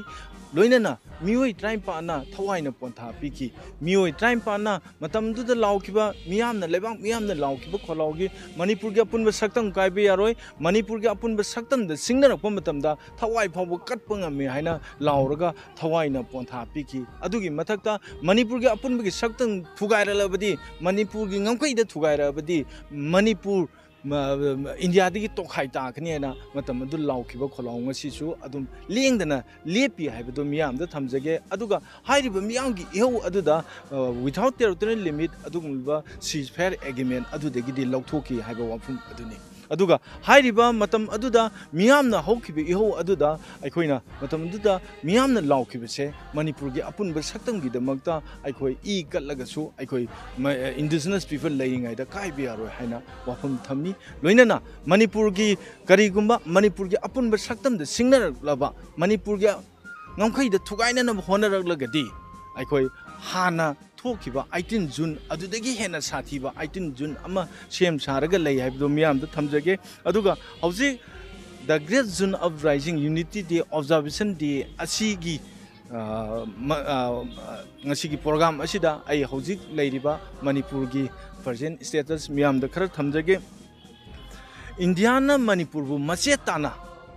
ꯂꯣꯏꯅꯅ ꯃꯤꯑꯣꯏ 15ꯅ ꯊꯋꯥꯏꯅ ꯄꯣꯟꯊꯥ ꯄꯤꯈꯤ ꯃꯤꯑꯣꯏ 15ꯅ ꯃꯇꯝꯗꯨꯗ ꯂꯥꯎꯈꯤꯕ ꯃꯤꯌꯥꯝꯅ ꯂꯩꯕꯥꯛ ꯃꯤꯌꯥꯝꯅ ꯂꯥꯎꯈꯤꯕ ꯈꯣꯜꯂꯥꯎꯒꯤ ꯃꯅꯤꯄꯨꯔꯒꯤ ꯑꯄꯨꯟꯕ ꯁꯛꯇꯝ ꯀꯥꯏꯕ ꯌꯥꯔꯣꯏ ꯃꯅꯤꯄꯨꯔꯒꯤ ꯑꯄꯨꯟꯕ ꯁꯛꯇꯝꯗ ꯁꯤꯡꯅꯔꯛꯄ ꯃꯇꯝꯗ ꯊꯋꯥꯏ ꯐꯥꯎꯕ ꯀꯠꯄ ꯉꯝꯃꯤ ꯍꯥꯏꯅ ꯂꯥꯎꯔꯒ ꯊꯋꯥꯏꯅ ꯄꯣꯟꯊꯥ ꯄꯤꯈꯤ ꯑꯗꯨꯒꯤ ꯃꯊꯛꯇ ꯃꯅꯤꯄꯨꯔꯒꯤ ꯑꯄꯨꯟꯕꯒꯤ ꯁꯛꯇꯝ ꯊꯨꯒꯥꯏꯔꯛꯂꯕꯗꯤ ꯃꯅꯤꯄꯨꯔꯒꯤ ꯉꯝꯈꯩꯗ ꯊꯨꯒꯥꯏꯔꯛꯂꯕꯗꯤ ꯃꯅꯤꯄꯨꯔ ꯏꯟꯗꯤꯌꯥꯗꯒꯤ ꯇꯣꯈꯥꯏ ꯇꯥꯒꯅꯤ ꯍꯥꯏꯅ ꯃꯇꯝ ꯑꯗꯨ ꯂꯥꯎꯈꯤꯕ ꯈꯣꯜꯂꯥꯎ ꯉꯁꯤꯁꯨ ꯑꯗꯨꯝ ꯂꯦꯡꯗꯅ ꯂꯦꯞꯄꯤ ꯍꯥꯏꯕꯗꯨ ꯃꯤꯌꯥꯝꯗ ꯊꯝꯖꯒꯦ ꯑꯗꯨꯒ ꯍꯥꯏꯔꯤꯕ ꯃꯤꯌꯥꯝꯒꯤ ꯏꯍꯧ ꯑꯗꯨꯗ ꯋꯤꯊꯥꯎꯠ ꯇꯦꯔꯤꯇꯣꯔꯤꯌꯦꯜ ꯂꯤꯃꯤꯠ ꯑꯗꯨꯒꯨꯝꯂꯕ ꯁꯤꯖ ꯐꯌꯥꯔ ꯑꯦꯒ꯭ꯔꯤꯃꯦꯟ ꯑꯗꯨꯗꯒꯤꯗꯤ ꯂꯧꯊꯣꯛꯈꯤ ꯍꯥꯏꯕ ꯋꯥꯐꯝ ꯑꯗꯨꯅꯤ aduga hairiba matam aduda miyamna hokhibe iho aduda aikoina matam aduda miyamna laukhibe se manipur gi apun ba saktam gi damakta aikoi I katlaga su aikoi indigenous people laying da kai bi aro haina wafam thamni loinana manipur gi karigumba manipur gi apun ba saktam da singnar laba manipur gi ngamkhai da thugaina na honarak lagadi aikoi hana thokiba 18 June adudagi hena sathiba 18 June ama shem saraga lay haibdo miyam da thamjage aduga hauji the great June Uprising Unity Day observation day asigi ngasigi program asida ai hauji leiriba manipur gi present status miyam da khara thamjage India na manipur bu machetana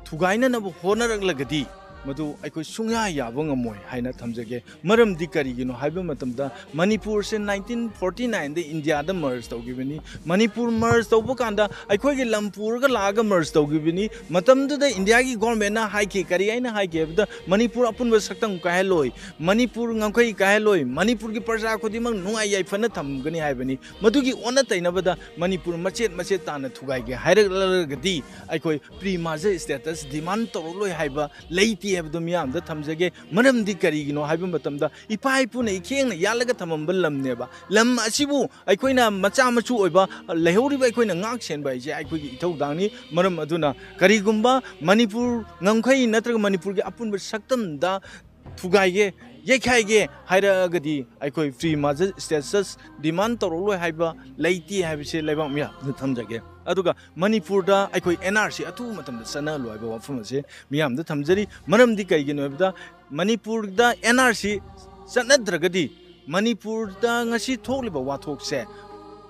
thugaina na bu honarak lagadi madu aiko sungya yaba ngamoy haina thamjage maram di karigino haiba matamda manipur se 1949 de India da merge tawgibani manipur merge tawbu kanda aiko gi lampur ga laga merge tawgibani matamda da India gi government na haike kari aina haike da manipur apun ba saktang kaheloi manipur ngamkai kaheloi manipur gi parja khodi mang nungai yai fana thamgani haibani madu gi ona taina bada manipur machet tana thugai ge hairak gadi aiko pre major status demand tawloi haiba leiti Abdomiam, the Tamzage, Madam Dicarino, Habimatamda, Ipaipune, King, Yalaga Tamambalam neba, Lam Asibu, Aquina, Machamachu, Lahori by Queen and Action by Jacqui Togani, Madam Aduna, Karigumba, Manipur, Namkai, Natra Manipur, Apun, but Saktam da Tugaye. Yekage, Haida Gadi, I call free mother status, demand or Haiba, Laiti, have say Labamia, the Tamjage. Aduga, Manipurda, I call NRC, Atumatam, the Sana, Loiba from say, Miam, the Tamjari, Manam Dika, Manipurda, NRC, Sanadragadi, Manipurda, Nasi told about what talk say.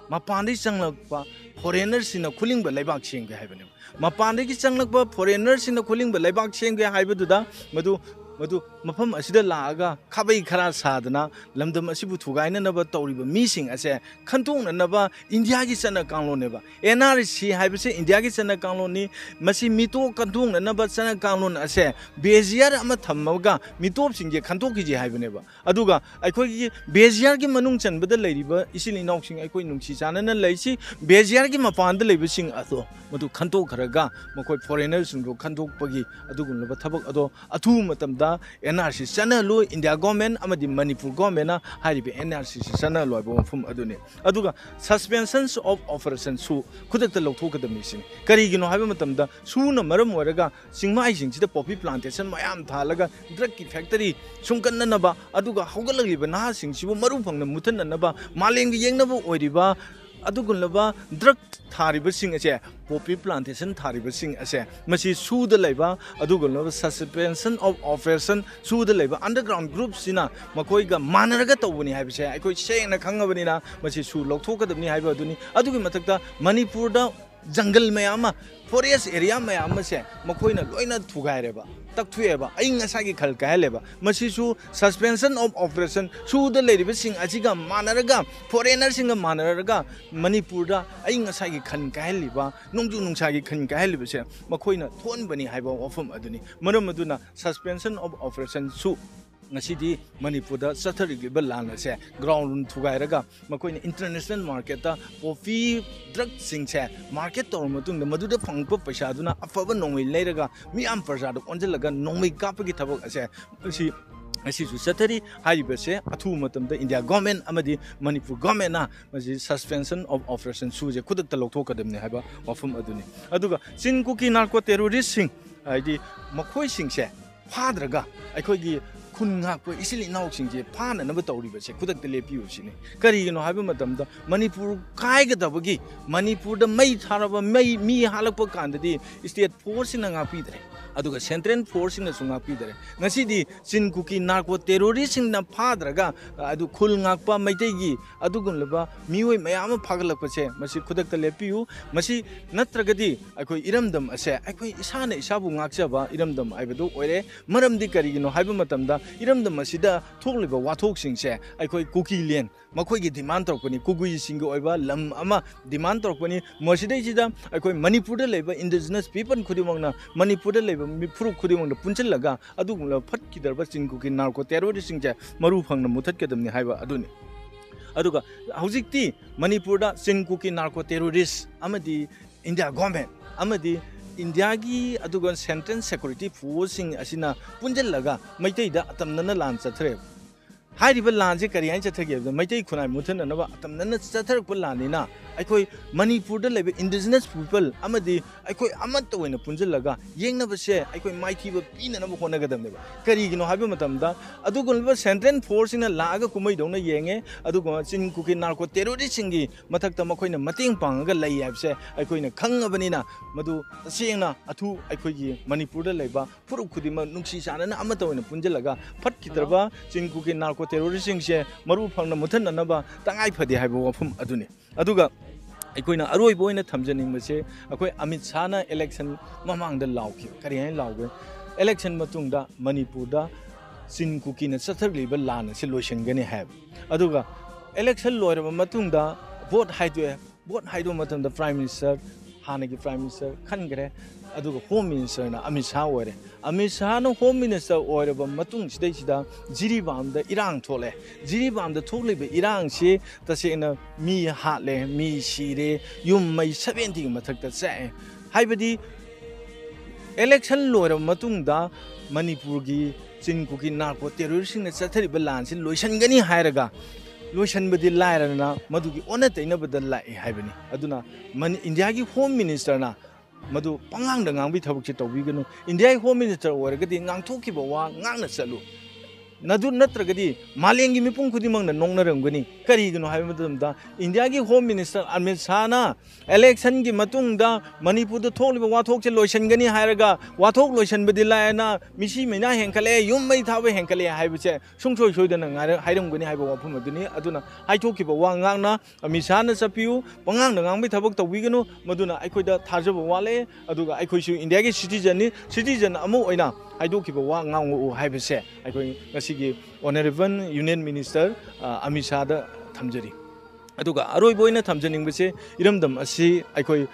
Mapandi Sanglapa, foreigners in a cooling but Labak Sing Heaven. Mapandi Sanglapa, foreigners in a cooling but Labak Sing Haibaduda, Madu. Madu mafam asida laaga khabai khara sadana lamdam asibu thugaina naba tawriba mising ase khantong naba India gi chana kanglo neba NRC haibase India gi chana kanglo ni masi mito khantong naba chana kanglo ase beziar ama thammaga mitop singje khantok gi haibneba aduga aikoi gi beziar gi manung chanbada leiriba isili nok sing aikoi nungsi chanana leisi beziar gi mapanda leiba sing ato madu khantok kharaga makoi foreigners sing ro khantok pagi adugun laba thabak ado athu matamda NRC Sana Lu India government amadi Manipur government na haribe NRC Sana Lu abo fum adune aduga suspensions of operations su khudakta lokthokadami sing karigino haiba matamda su na maram waraga singmai singchida poppy plantation mayam thalaga drug factory sungkanna naba aduga hogalagliba na singsibu maru phangna muthan naba malengi yengnaba oiriba adugunlaba drug thariba sing ase poppy plantation thariba sing ase masi suda laiba adugunlaba suspension of operation suda laiba underground groups sina makoiga manaraga tawbani haibase aikoi sengna khangabani na masi su lokthokadabni haiba aduni adugi mathakta manipur da jungle mayama forest area mayama se makoina loina thugaireba takthuyeba ai ngasagi khal kaheleba masisu suspension of operation suda leiriba sing ajiga manaraga foreigner singa manaraga manipur da ai ngasagi khan kaheliba nongju nungsagi khan kaheliba se makoina thonbani haiba ofam aduni maram aduna suspension of operation su ngasidi manipur da sathari balan se ground thugairaga makoina international market ta coffee drug sing se market tor matung da madu da phangpa paisa duna afaba nongmei leiraga mi am parja da onjalaga nongmei kapagi thabak ase si asisu sathari haibase athu matam da India government amadi Manipur government na masi suspension of operation su je khudak ta lokthokadamne haiba wafum aduni aduga chin kuki narco terrorist sing aidi makhoi sing se phadraga aikoi gi Kunga, easily now sing Pan and never told you, could have the Lepiusini. Carry no have madam, Manipur Kaiga Dabagi, Manipur the mate Haraba may me Halapo candidate is the forcing a Peter. Aduga Central forcing a Sunga Peter. Nasidi, Sin Cookie narco terrorist in the Padraga, Adu Kulngapa Maitegi, Adugun Leba, Miwe Mayama Pagalapace, Masi could have the Lepiu, Masi Natragadi, I could iram them, I say, I could Isana Shabu Naksaba, iram them, I would do, Madam Dicari, no Habimatamda. Iram the Masida told about what talking say. I call cookie lien. Makogi demand talkoni, Kugu single over Lam Ama demand talkoni, Mosidajida. I call Manipur labor, indigenous people could among Manipur labor, Mipru could among the Punchalaga, Adula Patkida, but in cooking narco terrorist in Marupang the Mutakadam Haiva Aduni. Aduga, Hausikti, Manipur, Sin cooking narco terrorists, Amadi. India government amadi India gi adugon Central Security Forcing asina punjalaga maitai da atamnana lan chatre hairiba lanse kari hain chathage maitai khunai muthan anaba atamnana chathar ko lanina aikoi Manipur da lebe indigenous people amadi aikoi amat oina punjalaga yengna base aikoi maiti ba pina na khona gadam ne kari gino habi matamda adugon ba Central Force na laga kumai dona yenge adugon chin kuki narco terrorist singi mathakta makoina mating pangaga lai habse aikoi na khangabani na madu tasengna athu aikoi gi Manipur da leba puru khudi ma nungsi sana na amat oina punjalaga phat kidraba chin kuki narco terrorist singse maru phangna muthan na ba tangai phadi haibo wafum aduni aduga अकोइना अरोई बोइना थमजनिंग बसे अकोइ अमित शाह ना election ममांग the लाउखि करि हाय लाउगे election मतुंगदा Manipur दा सिन cookie न सथरलिब लान से लोइसनगनि हैब अदुगा election लोइरब मतुंगदा वोट हाइदो मतुंगदा प्राइम मिनिस्टर हानगी प्राइम मिनिस्टर खनगरे अदुगा होम मिनिस्टर ना अमित शाह ना होम मिनिस्टर ओइरब मतुंग सिदा जिरिबाम दा इरांग थोले जिरिबाम दा थोलेबे इरांग से तसेना मी हाले मी सिरे युम मै 70 मथक ता से हाइबदी इलेक्शन लोइरब मतुंगदा मणिपुर गी चिनकुकी नार्को टेररिस्ट ने चथरिबा लानसे लोइसनगनि हायरगा लोइसनबदी लायरना मदुगी ओना तैनबदा लाइ हाइबनी अदुना इंडिया गी होम मिनिस्टर ना मधु पंगांग दंगांबी थबक तौबीगनु इंडिया होम मिनिस्टर ओरगदी ngang वा ngang चलु नदु नत्रगदी मालेंगी मिपुंग खुदिमंग नोंगनरंगनी करिगनु हाइबदमदा इंडिया की होम मिनिस्टर अमित शाह ना इलेक्शन की मतुंगदा मणिपुर द थोलिबा वाथोक से लोइसनगनी हायरगा वाथोक लोइसनबदी लायना मिसी मैना हेंकले युम मै थाबे हेंकले हाइबसे सुंगसोय सोयदना हाइरमगनी हाइबा वाफम अदुनी अदुना हाइथोकिबा वा ngang अमित शाह ना चपियु पंगांग दंगांबी थबक तौबीगनु मदुना आइखोइदा थाजबा वाले अदुगा आइखोइसु इंडिया की सिटीजन अमु ओइना हाइदोकिबा वा ngang हाइबसे आइखोइ Honorable Union Minister Amit Shah da thamjari aduga aroi boina thamjaning bese iramdam asi aikoi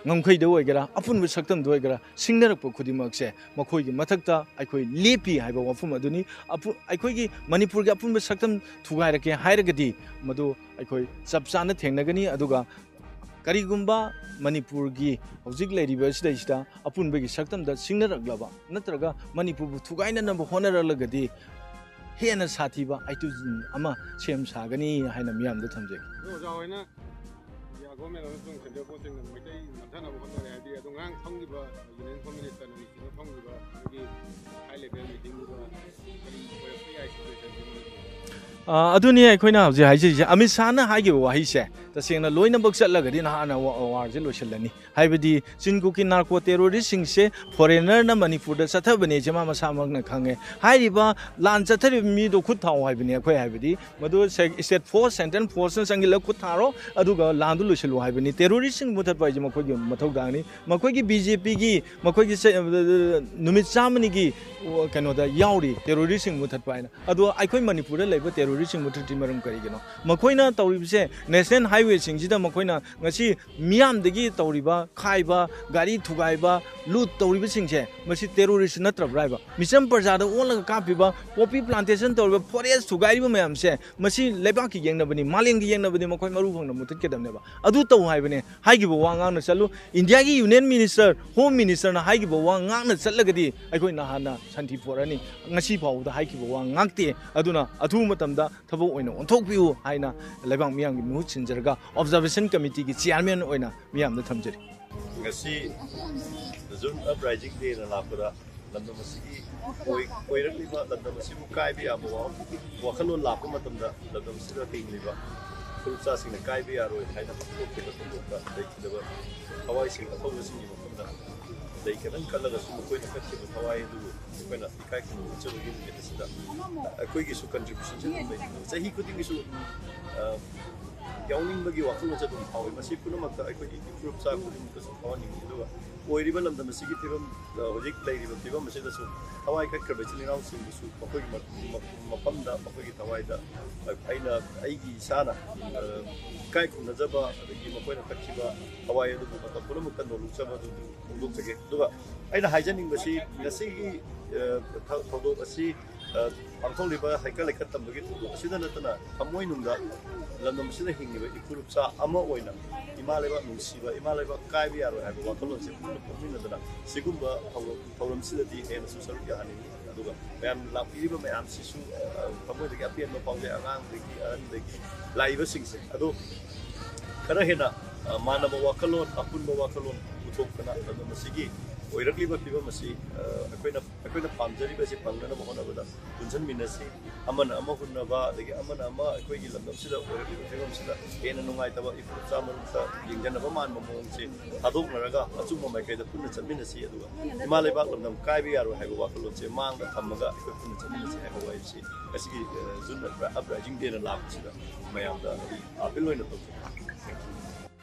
ngamkhai da oigara apun bu saktam da oigara singnarak po khudimak se makhoi gi mathakta aikoi lepi haiba wafum aduni apu aikoi gi Manipur gi apun bu saktam thugai rake hairagadi madu aikoi chapchana thengnagani aduga karigumba Manipur gi hojik leiriba sida apun begi saktam da singnarak natraga Manipur bu thugaina na honaralagadi हेन साथीबा आइतु अमा same सागनी हाइना मियाम the थमजे ओजावैना या government अमसुंग central posting मैtai मथाना बखनरे हादि अदुंगां फंगिबा यूनियन होम मिनिस्टर नि फंगिबा गी हाई लेवल मीटिंग बा करी ओएफआई सिचुएशन अदुनी अखोइना हजे हाइजे अमित शाह ना हाइगे वाहिसे तसेंगना लोइना बक चलगदि नाना वार जे लोइसलनी हाइबदी चिनकुकी नार्को टेररिस्ट सिंगसे फॉरेनर ना मणिपुर द सथबने जमा मसामक ना खंगे हाइरिबा लान चथरि मी दो खुद थाव हाइबनी अखोइ हाइबदी मदु स्टेट फोर्स सेंट्रल फोर्स संगिल खुद थारो अदुगा लांदु लोइसलु हाइबनी टेररिस्ट सिंग मुथत पाइजे मखोइ मथौ दानी मखोइ बीजेपी गी मखोइ नुमित चामनी गी कनोदा याउरी टेररिस्ट सिंग मुथत पाइना अदु अखोइ मणिपुर द लेबो टेररिस्ट सिंग मुथति मरम करिगनो मखोइना तौरिबसे नेशनल हाईवे सिंगजिदा मखोइना ngasi मियामदगी तौरिबा खाइबा गाड़ी थुगाइबा लूट तौरिबा सिंगसे मसी टेररिस्ट नत्रब्राइबा मिसम प्रजादा ओनलगा कापिबा कॉफी प्लांटेशन तौरिबा फॉरेस्ट थुगाइबा मयामसे मसी लेबाकी येंगनबनी मालेंगी येंगनबनी मखोइ मरु फंगना मुतकेदमनेबा अदु तौ हाइबने हाइगिबो वांगांगना चलु इंडिया की यूनियन मिनिस्टर होम मिनिस्टर ना हाइगिबो वांगांगना चलगदी अखोइ नाहाना शांति फोरनी ngasi फाउदा हाइगिबो वांगांगते अदुना अथु मतमदा थबो ओइना ओंथोकपिउ हाइना लेबांग मियांगी मुहु छिनजरगा ऑब्जर्वेशन कमिटी की चेयरमैन ओइना मियाम द थमजरी ngasi zun uprising day na lapura landam asigi oirakliba landam asibu kaibi abo wakhalon lappa matamda landam asira tingliba kurupsa singna kaibi aroi haina pakko da daikidaba hawai sing athoga singi matamda daikadan kalaga su koi na katki hawai du koina ikai ku chulugi ni desida koi gi su contribution sahi kuding su yawning bagi waktu macam tu, awal masih pun makta aku improve sah aku improve sah kawan ini tu. Oiri balam dah masih kita hojik lagi tiba masih dah su awal ikat kerja ni raus su apa mapam dah apa kita awal dah aina aigi sana kai ku nazaba lagi mapai nak keciba awal itu mata pun mungkin dulu sama tu sakit tu. Aina hygienic masih masih tahu masih ꯄꯥꯡꯊꯣꯛꯂꯤꯕ ꯍꯩꯀꯠ ꯂꯩꯀꯠ ꯇꯝꯕꯒꯤ ꯊꯧꯗꯣꯛ ꯑꯁꯤꯗ ꯅꯠꯇꯅ ꯊꯃꯣꯏꯅꯨꯡꯗ ꯂꯝꯗꯝ ꯑꯁꯤꯗ ꯍꯤꯡꯂꯤꯕ ꯏꯐꯨꯔꯨꯞꯆꯥ ꯑꯃ ꯑꯣꯏꯅ ꯏꯃꯥ ꯂꯩꯕꯥꯛ ꯅꯨꯡꯁꯤꯕ ꯏꯃꯥ ꯂꯩꯕꯥꯛ ꯀꯥꯏꯕ ꯌꯥꯔꯣꯏ ꯍꯥꯏꯕ ꯋꯥꯈꯜꯂꯣꯟꯁꯦ ꯄꯨꯟꯅ ꯄꯣꯛꯃꯤꯟꯅꯗꯅ ꯁꯤꯒꯨꯝꯕ ꯊꯧꯔꯝꯁꯤꯗꯗꯤ ꯍꯦꯟꯅꯁꯨ ꯁꯔꯨꯛ ꯌꯥꯍꯟꯅꯤꯡꯉꯤ ꯑꯗꯨꯒ ꯃꯌꯥꯝ ꯂꯥꯛꯄꯤꯔꯤꯕ ꯃꯌꯥꯝꯁꯤꯁꯨ ꯊꯃꯣꯏꯗꯒꯤ ꯑꯄꯦꯟꯕ ꯐꯥꯎꯖꯩ ꯑꯉꯥꯡꯗꯒꯤ ꯑꯍꯟꯗꯒꯤ ꯂꯥꯛꯏꯕꯁꯤꯡꯁꯦ ꯑꯗꯣ ꯈꯔ ꯍꯦꯟꯅ ꯃꯥꯟꯅꯕ ꯋꯥꯈꯜꯂꯣꯟ ꯑꯄꯨꯟꯕ ꯋꯥꯈꯜꯂꯣꯟ ꯄꯨꯊꯣꯛꯇꯅ ꯂꯝꯗꯝ ꯑꯁꯤꯒꯤ ꯑꯣꯏꯔꯛꯂꯤꯕ ꯐꯤꯕꯝ ꯑꯁꯤ ꯑꯩꯈꯣꯏꯅ ꯄꯥꯝꯖꯔꯤꯕꯁꯤ ꯐꯪꯅꯅꯕ ꯍꯣꯠꯅꯕꯗ ꯄꯨꯟꯁꯤꯟꯃꯤꯟꯅꯁꯤ ꯑꯃꯅ ꯑꯃ ꯍꯨꯟꯅꯕ ꯑꯗꯒꯤ ꯑꯃꯅ ꯑꯃ ꯑꯩꯈꯣꯏꯒꯤ ꯂꯝꯗꯝꯁꯤꯗ ꯑꯣꯏꯔꯛꯂꯤꯕ ꯐꯤꯕꯝꯁꯤꯗ ꯍꯦꯟꯅ ꯅꯨꯡꯉꯥꯏꯇꯕ ꯏꯐꯨꯔꯨꯞꯆꯥ ꯃꯔꯛꯇ ꯌꯦꯡꯖꯅꯕ ꯃꯥꯟꯕ ꯃꯑꯣꯡꯁꯤ ꯊꯥꯗꯣꯛꯅꯔꯒ ꯑꯆꯨꯝꯕ ꯃꯥꯏꯀꯩꯗ ꯄꯨꯟꯅ ꯆꯠꯃꯤꯟꯅꯁꯤ ꯑꯗꯨꯒ ꯏꯃꯥ ꯂꯩꯕꯥꯛ ꯂꯝꯗꯝ ꯀꯥꯏꯕ ꯌꯥꯔꯣꯏ ꯍꯥꯏꯕ ꯋꯥꯈꯜꯂꯣꯟꯁꯦ ꯃꯥꯡꯗ ꯊꯝꯃꯒ ꯑꯩꯈꯣꯏ ꯄꯨꯟꯅ ꯆꯠꯃꯤꯟꯅꯁꯤ ꯍꯥꯏꯕ ꯋꯥꯍꯩꯁꯤ ꯉꯁꯤꯒꯤ ꯖꯨꯟ ꯑꯞꯔꯥꯏꯖꯤꯡ ꯗꯦꯅ ꯂꯥꯛꯄꯁꯤꯗ ꯃꯌꯥꯝꯗ ꯑꯄꯤꯜ ꯑꯣꯏꯅ ꯇꯧꯖꯩ